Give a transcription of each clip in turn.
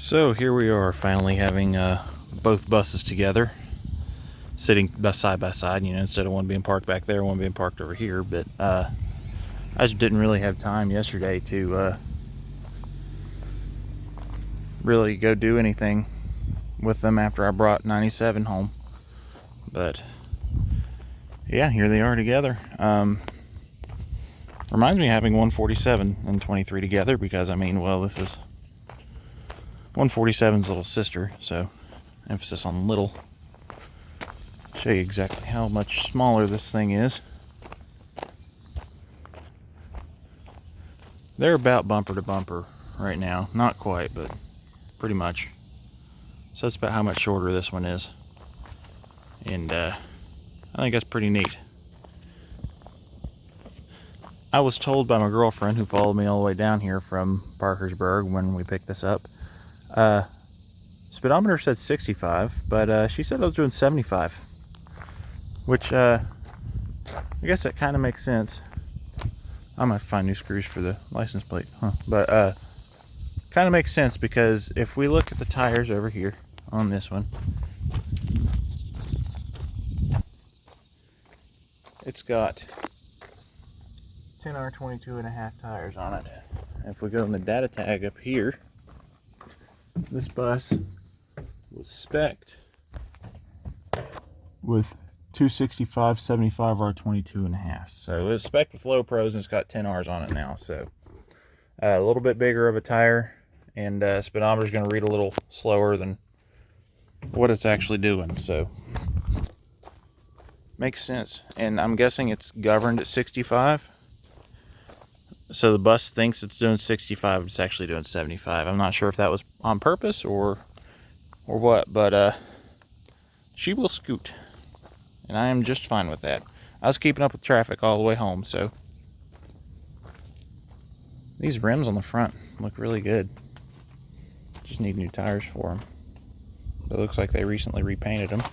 So here we are, finally having both buses together, sitting side by side, instead of one being parked back there, one being parked over here. But I just didn't really have time yesterday to really go do anything with them after I brought 97 home. But yeah, here they are together. Reminds me of having 147 and 23 together, because this is 147's little sister, so emphasis on little. Show you exactly how much smaller this thing is. They're about bumper to bumper right now. Not quite, but pretty much. So that's about how much shorter this one is. And I think that's pretty neat. I was told by my girlfriend, who followed me all the way down here from Parkersburg when we picked this up, speedometer said 65, but she said I was doing 75, which I guess that kind of makes sense. I might find new screws for the license plate, but kind of makes sense, because if we look at the tires over here on this one, it's got 10R 22.5 tires on it. If we go in the data tag up here, this bus was spec'd with 265/75R 22.5. So it's spec'd with low pros, and it's got 10 R's on it now. So a little bit bigger of a tire, and speedometer is going to read a little slower than what it's actually doing. So makes sense. And I'm guessing it's governed at 65. So the bus thinks it's doing 65, but it's actually doing 75. I'm not sure if that was on purpose or what, but she will scoot, and I am just fine with that. I was keeping up with traffic all the way home, so these rims on the front look really good. Just need new tires for them. It looks like they recently repainted them.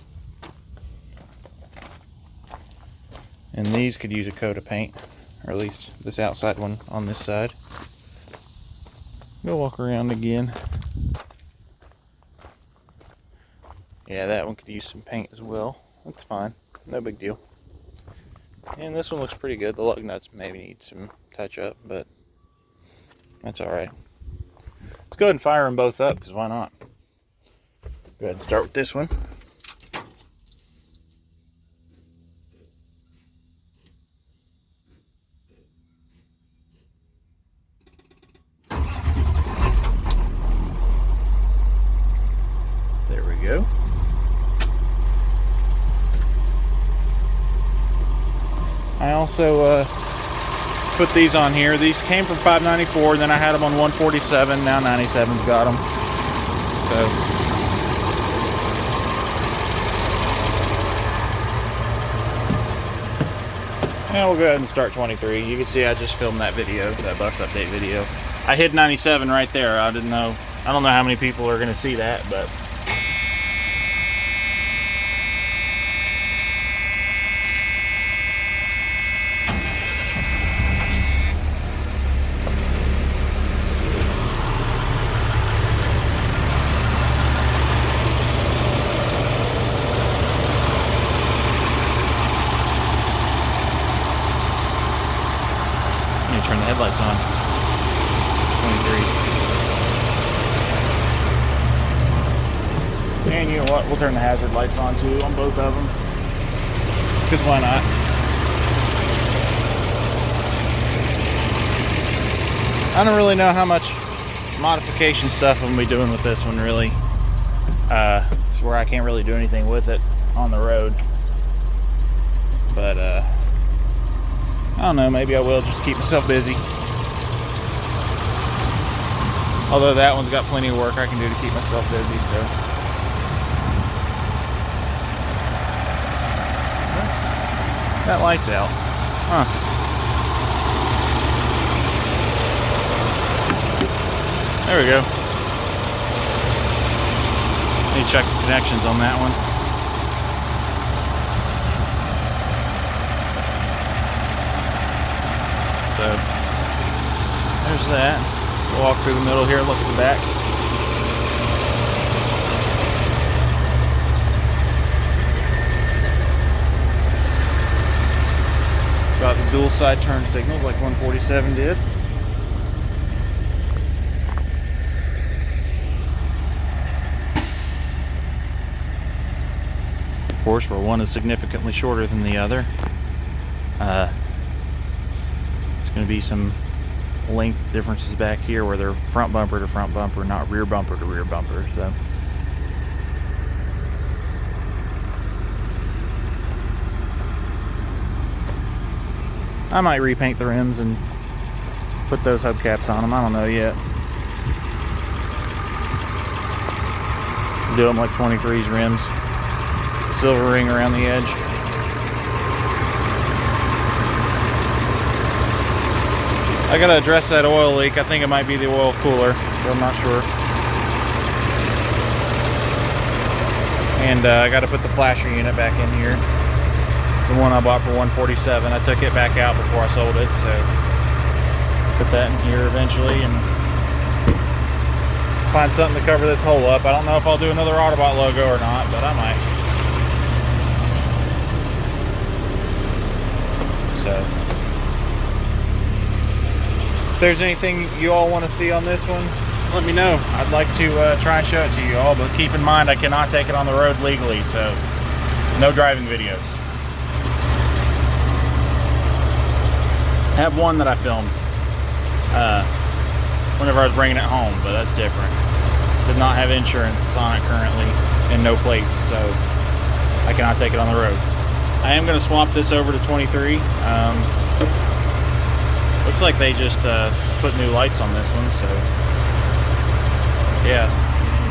And these could use a coat of paint, or at least this outside one on this side. Go walk around again. Yeah, that one could use some paint as well. That's fine, no big deal. And this one looks pretty good. The lug nuts maybe need some touch up, but that's alright. Let's go ahead and fire them both up, because why not? Go ahead and start with this one. There we go. I also put these on here. These came from 594, and then I had them on 147. Now 97's got them. So yeah, we'll go ahead and start 23. You can see I just filmed that video, that bus update video. I hid 97 right there. I don't know how many people are going to see that, but turn the headlights on. 23. And you know what? We'll turn the hazard lights on too on both of them. Because why not? I don't really know how much modification stuff I'm going to be doing with this one, really. It's where I can't really do anything with it on the road. But, I don't know, maybe I will, just to keep myself busy. Although that one's got plenty of work I can do to keep myself busy, so. That light's out. Huh. There we go. Let me check the connections on that one. So there's that. We'll walk through the middle here, look at the backs. Got the dual side turn signals like 147 did. Of course, where one is significantly shorter than the other, there's going to be some length differences back here where they're front bumper to front bumper, not rear bumper to rear bumper. So I might repaint the rims and put those hubcaps on them. I don't know yet. Do them like 23's rims. Silver ring around the edge. I gotta address that oil leak. I think it might be the oil cooler, but I'm not sure. And I gotta put the flasher unit back in here. The one I bought for $147. I took it back out before I sold it, so put that in here eventually and find something to cover this hole up. I don't know if I'll do another Autobot logo or not, but I might. So if there's anything you all want to see on this one, let me know. I'd like to try and show it to you all, but keep in mind I cannot take it on the road legally, so no driving videos. I have one that I filmed whenever I was bringing it home, but that's different. Did not have insurance on it currently and no plates, so I cannot take it on the road. I am going to swap this over to 23. Looks like they just put new lights on this one, so yeah,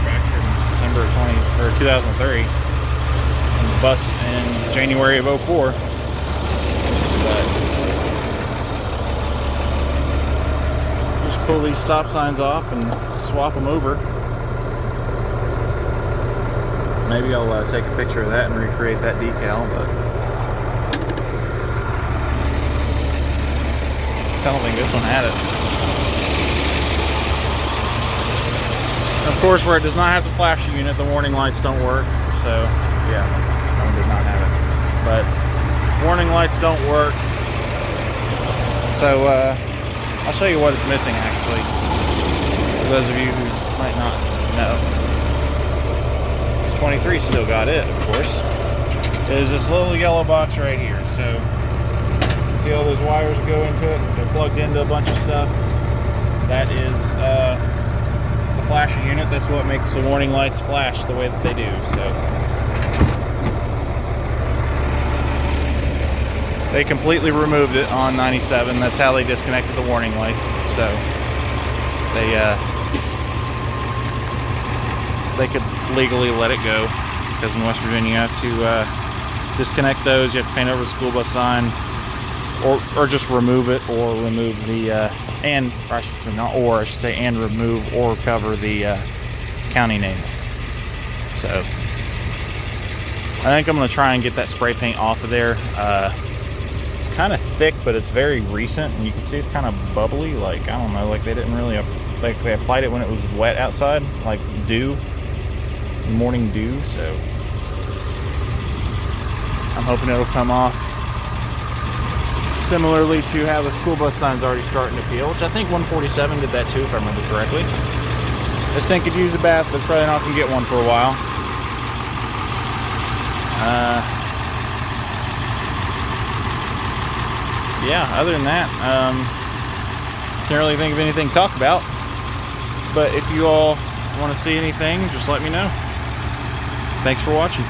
manufactured in December of 2003, and the bus in January of 04. But pull these stop signs off and swap them over. Maybe I'll take a picture of that and recreate that decal, but I don't think this one had it. Of course, where it does not have the flasher unit, the warning lights don't work, so yeah, that one did not have it. But warning lights don't work, so I'll show you what it's missing, actually, for those of you who might not know. This 23 still got it, of course. It is this little yellow box right here. So, see all those wires go into it? They're plugged into a bunch of stuff. That is the flasher unit. That's what makes the warning lights flash the way that they do. So, they completely removed it on 97. That's how they disconnected the warning lights. So they could legally let it go, because in West Virginia you have to disconnect those. You have to paint over the school bus sign, or just remove it, or remove the and remove or cover the county name. So I think I'm going to try and get that spray paint off of there. It's kind of thick, but it's very recent, and you can see it's kind of bubbly. Like, I don't know, like they didn't really, like they applied it when it was wet outside, like dew, morning dew. So I'm hoping it'll come off similarly to how the school bus sign's already starting to peel, which I think 147 did that too, if I remember correctly. This thing could use a bath, but it's probably not going to get one for a while. Yeah, other than that, can't really think of anything to talk about. But if you all want to see anything, just let me know. Thanks for watching.